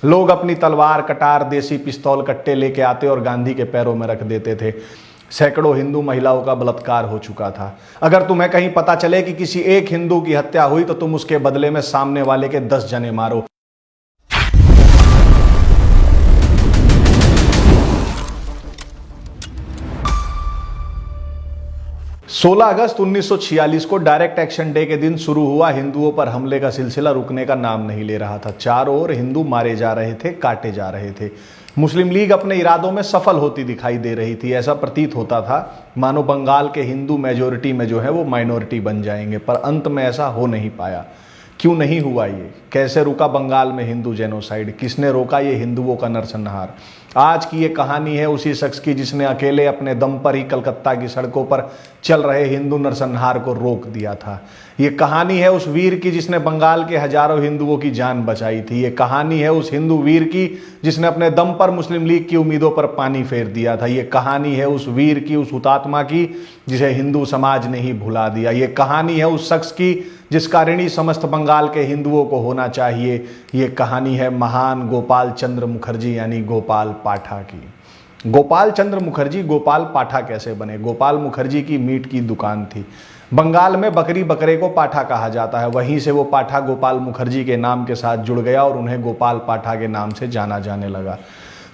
लोग अपनी तलवार, कटार, देसी पिस्तौल, कट्टे लेके आते और गांधी के पैरों में रख देते थे। सैकड़ों हिंदू महिलाओं का बलात्कार हो चुका था। अगर तुम्हें कहीं पता चले कि किसी एक हिंदू की हत्या हुई तो तुम उसके बदले में सामने वाले के 10 जने मारो। 16 अगस्त 1946 को डायरेक्ट एक्शन डे के दिन शुरू हुआ हिंदुओं पर हमले का सिलसिला रुकने का नाम नहीं ले रहा था। चारों ओर हिंदू मारे जा रहे थे, काटे जा रहे थे। मुस्लिम लीग अपने इरादों में सफल होती दिखाई दे रही थी। ऐसा प्रतीत होता था मानो बंगाल के हिंदू मेजोरिटी में जो है वो माइनॉरिटी बन जाएंगे, पर अंत में ऐसा हो नहीं पाया। क्यों नहीं हुआ ये? कैसे रुका बंगाल में हिंदू जेनोसाइड? किसने रोका ये हिंदुओं का नरसंहार? आज की ये कहानी है उसी शख्स की जिसने अकेले अपने दम पर ही कलकत्ता की सड़कों पर चल रहे हिंदू नरसंहार को रोक दिया था। ये कहानी है उस वीर की जिसने बंगाल के हजारों हिंदुओं की जान बचाई थी। ये कहानी है उस हिंदू वीर की जिसने अपने दम पर मुस्लिम लीग की उम्मीदों पर पानी फेर दिया था। ये कहानी है उस वीर की, उस हुतात्मा की जिसे हिंदू समाज ने ही भुला दिया। ये कहानी है उस शख्स की जिसका ऋणी समस्त बंगाल के हिंदुओं को होना चाहिए। ये कहानी है महान गोपाल चंद्र मुखर्जी यानी गोपाल पाठा की। गोपाल चंद्र मुखर्जी गोपाल पाठा कैसे बने? गोपाल मुखर्जी की मीट की दुकान थी। बंगाल में बकरी बकरे को पाठा कहा जाता है। वहीं से वो पाठा गोपाल मुखर्जी के नाम के साथ जुड़ गया और उन्हें गोपाल पाठा के नाम से जाना जाने लगा।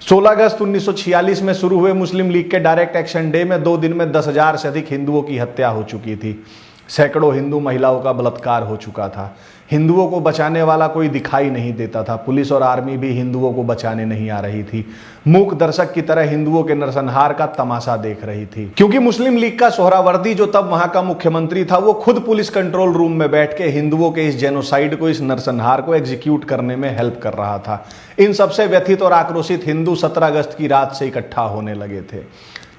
16 अगस्त 1946 में शुरू हुए मुस्लिम लीग के डायरेक्ट एक्शन डे में 2 दिन में 10,000 से अधिक हिंदुओं की हत्या हो चुकी थी। सैकड़ों हिंदू महिलाओं का बलात्कार हो चुका था। हिंदुओं को बचाने वाला कोई दिखाई नहीं देता था। पुलिस और आर्मी भी हिंदुओं को बचाने नहीं आ रही थी। मूक दर्शक की तरह हिंदुओं के नरसंहार का तमाशा देख रही थी। क्योंकि मुस्लिम लीग का सोहरावर्दी जो तब वहां का मुख्यमंत्री था वो खुद पुलिस कंट्रोल रूम में बैठ के हिंदुओं के इस जेनोसाइड को, इस नरसंहार को एग्जीक्यूट करने में हेल्प कर रहा था। इन सबसे व्यथित और आक्रोशित हिंदू 17 अगस्त की रात से इकट्ठा होने लगे थे।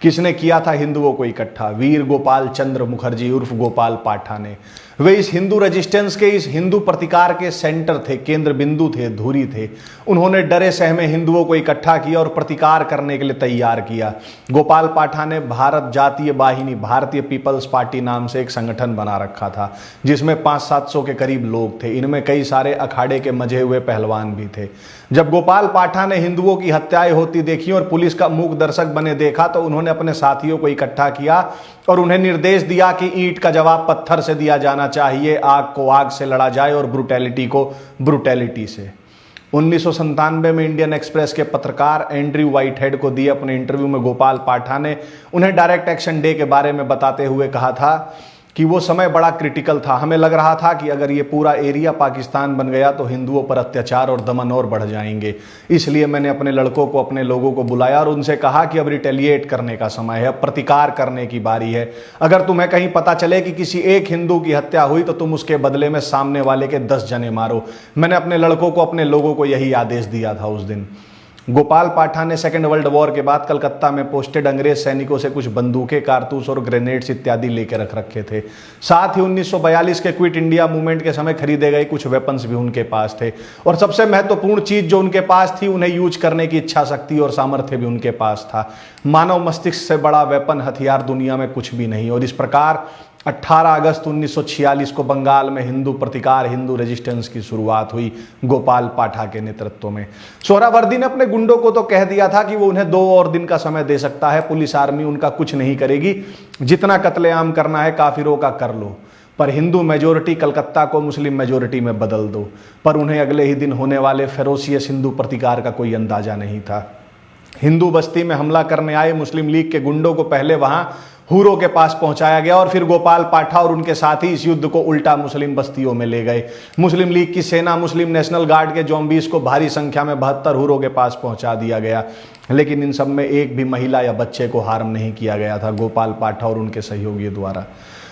किसने किया था हिंदुओं को इकट्ठा? वीर गोपाल चंद्र मुखर्जी उर्फ गोपाल पाठा ने। वे इस हिंदू रेजिस्टेंस के, इस हिंदू प्रतिकार के सेंटर थे, केंद्र बिंदु थे, धुरी थे। उन्होंने डरे सहमे हिंदुओं को इकट्ठा किया और प्रतिकार करने के लिए तैयार किया। गोपाल पाठा ने भारत जातीय वाहिनी, भारतीय पीपल्स पार्टी नाम से एक संगठन बना रखा था जिसमें 500-700 के करीब लोग थे। इनमें कई सारे अखाड़े के मजे हुए पहलवान भी थे। जब गोपाल पाठा ने हिंदुओं की हत्याएं होती देखी और पुलिस का मूक दर्शक बने देखा तो उन्होंने अपने साथियों को इकट्ठा किया और उन्हें निर्देश दिया कि ईंट का जवाब पत्थर से दिया जाना चाहिए, आग को आग से लड़ा जाए और ब्रुटैलिटी को ब्रुटैलिटी से। 1997 में इंडियन एक्सप्रेस के पत्रकार एंड्रयू व्हाइटहेड को दिए अपने इंटरव्यू में गोपाल पाठा ने उन्हें डायरेक्ट एक्शन डे के बारे में बताते हुए कहा था कि वो समय बड़ा क्रिटिकल था। हमें लग रहा था कि अगर ये पूरा एरिया पाकिस्तान बन गया तो हिंदुओं पर अत्याचार और दमन और बढ़ जाएंगे। इसलिए मैंने अपने लड़कों को, अपने लोगों को बुलाया और उनसे कहा कि अब रिटेलिएट करने का समय है, अब प्रतिकार करने की बारी है। अगर तुम्हें कहीं पता चले कि किसी एक हिंदू की हत्या हुई तो तुम उसके बदले में सामने वाले के 10 जने मारो। मैंने अपने लड़कों को, अपने लोगों को यही आदेश दिया था उस दिन। गोपाल पाठा ने सेकेंड वर्ल्ड वॉर के बाद कलकत्ता में पोस्टेड अंग्रेज सैनिकों से कुछ बंदूकें, कारतूस और ग्रेनेड्स इत्यादि लेकर रख रखे थे। साथ ही 1942 के क्विट इंडिया मूवमेंट के समय खरीदे गए कुछ वेपन्स भी उनके पास थे। और सबसे महत्वपूर्ण चीज जो उनके पास थी, उन्हें यूज करने की इच्छा शक्ति और सामर्थ्य भी उनके पास था। मानव मस्तिष्क से बड़ा वेपन, हथियार दुनिया में कुछ भी नहीं। और इस प्रकार 18 अगस्त 1946 को बंगाल में हिंदू प्रतिकार, हिंदू रेजिस्टेंस की शुरुआत हुई गोपाल पाठा के नेतृत्व में। सोहरावर्दी ने अपने गुंडों को तो कह दिया था कि वो उन्हें 2 और दिन का समय दे सकता है, पुलिस आर्मी उनका कुछ नहीं करेगी, जितना कत्लेआम करना है काफिरों का कर लो, पर हिंदू मेजोरिटी कलकत्ता को मुस्लिम मेजोरिटी में बदल दो। पर उन्हें अगले ही दिन होने वाले फेरोसियस हिंदू प्रतिकार का कोई अंदाजा नहीं था। हिंदू बस्ती में हमला करने आए मुस्लिम लीग के गुंडों को पहले वहां हुरों के पास पहुंचाया गया और फिर गोपाल पाठा और उनके साथी इस युद्ध को उल्टा मुस्लिम बस्तियों में ले गए। मुस्लिम लीग की सेना, मुस्लिम नेशनल गार्ड के जोम्बीज को भारी संख्या में 72 हुरों के पास पहुंचा दिया गया। लेकिन इन सब में एक भी महिला या बच्चे को हार्म नहीं किया गया था गोपाल पाठा और उनके सहयोगियों द्वारा।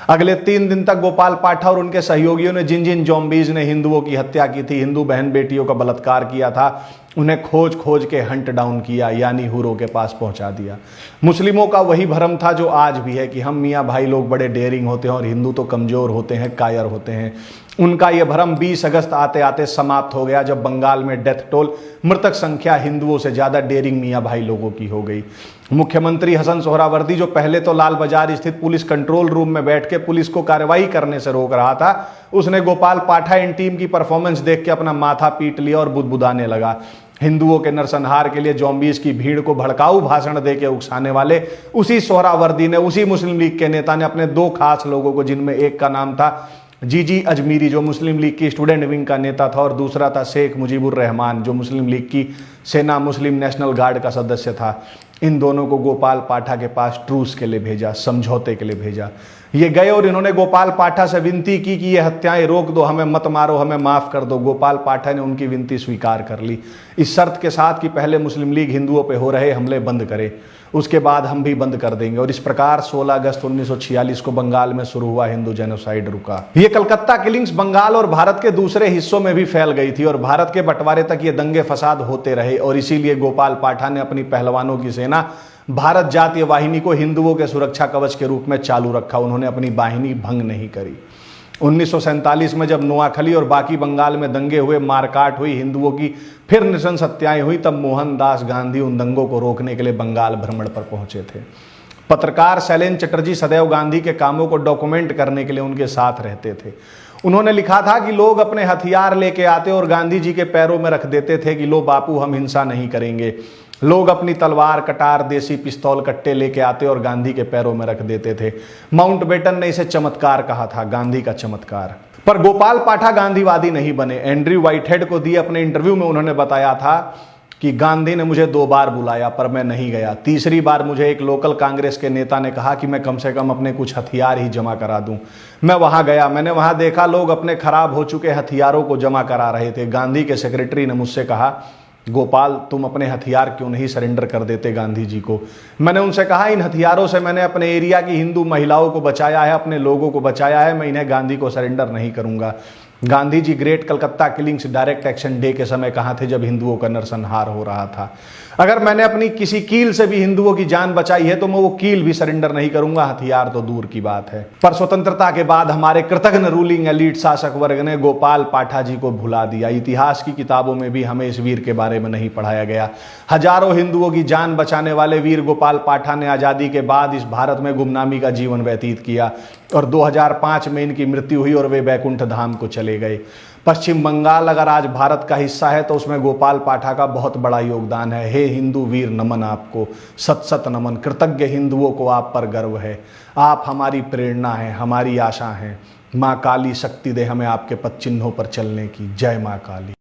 अगले 3 दिन तक गोपाल पाठा और उनके सहयोगियों ने जिन जिन जोम्बीज ने हिंदुओं की हत्या की थी, हिंदू बहन बेटियों का बलात्कार किया था, उन्हें खोज खोज के हंट डाउन किया, यानी हुरों के पास पहुंचा दिया। मुस्लिमों का वही भ्रम था जो आज भी है कि हम मियाँ भाई लोग बड़े डेयरिंग होते हैं और हिंदू तो कमजोर होते हैं, कायर होते हैं। उनका यह भ्रम 20 अगस्त आते आते समाप्त हो गया जब बंगाल में डेथ टोल, मृतक संख्या हिंदुओं से ज्यादा डेयरिंग मियाँ भाई लोगों की हो गई। मुख्यमंत्री हसन सोहरावर्दी जो पहले तो लाल बाजार स्थित पुलिस कंट्रोल रूम में बैठ के पुलिस को कार्रवाई करने से रोक रहा था, उसने गोपाल पाठा इन टीम की परफॉर्मेंस देख के अपना माथा पीट लिया और बुदबुदाने लगा। हिंदुओं के नरसंहार के लिए जॉम्बीज की भीड़ को भड़काऊ भाषण देकर उकसाने वाले उसी सोहरावर्दी ने, उसी मुस्लिम लीग के नेता ने अपने दो खास लोगों को, जिनमें एक का नाम था जीजी अजमीरी जो मुस्लिम लीग की स्टूडेंट विंग का नेता था, और दूसरा था शेख मुजीबुर रहमान जो मुस्लिम लीग की सेना मुस्लिम नेशनल गार्ड का सदस्य था, इन दोनों को गोपाल पाठा के पास ट्रूस के लिए भेजा, समझौते के लिए भेजा। ये गए और इन्होंने गोपाल पाठा से विनती की कि ये हत्याएं रोक दो, हमें मत मारो, हमें माफ कर दो। गोपाल पाठा ने उनकी विनती स्वीकार कर ली, इस शर्त के साथ कि पहले मुस्लिम लीग हिंदुओं पर हो रहे हमले बंद करे, उसके बाद हम भी बंद कर देंगे। और इस प्रकार 16 अगस्त 1946 को बंगाल में शुरू हुआ हिंदू जेनोसाइड रुका। ये कलकत्ता किलिंग्स बंगाल और भारत के दूसरे हिस्सों में भी फैल गई थी और भारत के बंटवारे तक ये दंगे फसाद होते रहे। और इसीलिए गोपाल पाठा ने अपनी पहलवानों की सेना भारत जातीय वाहिनी को हिंदुओं के सुरक्षा कवच के रूप में चालू रखा। उन्होंने अपनी वाहिनी भंग नहीं करी। 1947 में जब नोआखली और बाकी बंगाल में दंगे हुए, मारकाट हुई, हिंदुओं की फिर नृशंस हत्याएं हुई, तब मोहनदास गांधी उन दंगों को रोकने के लिए बंगाल भ्रमण पर पहुंचे थे। पत्रकार शैलेंद्र चटर्जी सदैव गांधी के कामों को डॉक्यूमेंट करने के लिए उनके साथ रहते थे। उन्होंने लिखा था कि लोग अपने हथियार लेके आते और गांधी जी के पैरों में रख देते थे कि लो बापू हम हिंसा नहीं करेंगे। लोग अपनी तलवार, कटार, देसी पिस्तौल, कट्टे लेके आते और गांधी के पैरों में रख देते थे। माउंटबेटन ने इसे चमत्कार कहा था, गांधी का चमत्कार। पर गोपाल पाठा गांधीवादी नहीं बने। एंड्रयू व्हाइटहेड को दिए अपने इंटरव्यू में उन्होंने बताया था कि गांधी ने मुझे 2 बार बुलाया पर मैं नहीं गया। तीसरी बार मुझे एक लोकल कांग्रेस के नेता ने कहा कि मैं कम से कम अपने कुछ हथियार ही जमा करा दूं। मैं वहां गया, मैंने वहां देखा लोग अपने खराब हो चुके हथियारों को जमा करा रहे थे। गांधी के सेक्रेटरी ने मुझसे कहा, गोपाल तुम अपने हथियार क्यों नहीं सरेंडर कर देते गांधी जी को। मैंने उनसे कहा, इन हथियारों से मैंने अपने एरिया की हिंदू महिलाओं को बचाया है, अपने लोगों को बचाया है, मैं इन्हें गांधी को सरेंडर नहीं करूंगा। Gandhi ji great Calcutta killings direct action day के समय कहाँ थे जब हिंदुओं का नरसंहार हो रहा था। अगर मैंने अपनी किसी कील से भी हिंदुओं की जान बचाई है तो मैं वो कील भी सरेंडर नहीं करूंगा, हथियार तो दूर की बात है। पर स्वतंत्रता के बाद हमारे कृतघ्न रूलिंग एलीट शासक वर्ग ने गोपाल पाठा जी को भुला दिया। इतिहास की किताबों में भी हमें इस वीर के बारे में नहीं पढ़ाया गया। हजारों हिंदुओं की जान बचाने वाले वीर गोपाल पाठा ने आजादी के बाद इस भारत में गुमनामी का जीवन व्यतीत किया और 2005 में इनकी मृत्यु हुई और वे बैकुंठ धाम को चले गए। पश्चिम बंगाल अगर आज भारत का हिस्सा है तो उसमें गोपाल पाठा का बहुत बड़ा योगदान है। हे हिंदू वीर, नमन आपको, सत सत नमन। कृतज्ञ हिंदुओं को आप पर गर्व है। आप हमारी प्रेरणा हैं, हमारी आशा हैं। माँ काली शक्ति दे हमें आपके पद चिन्हों पर चलने की। जय माँ काली।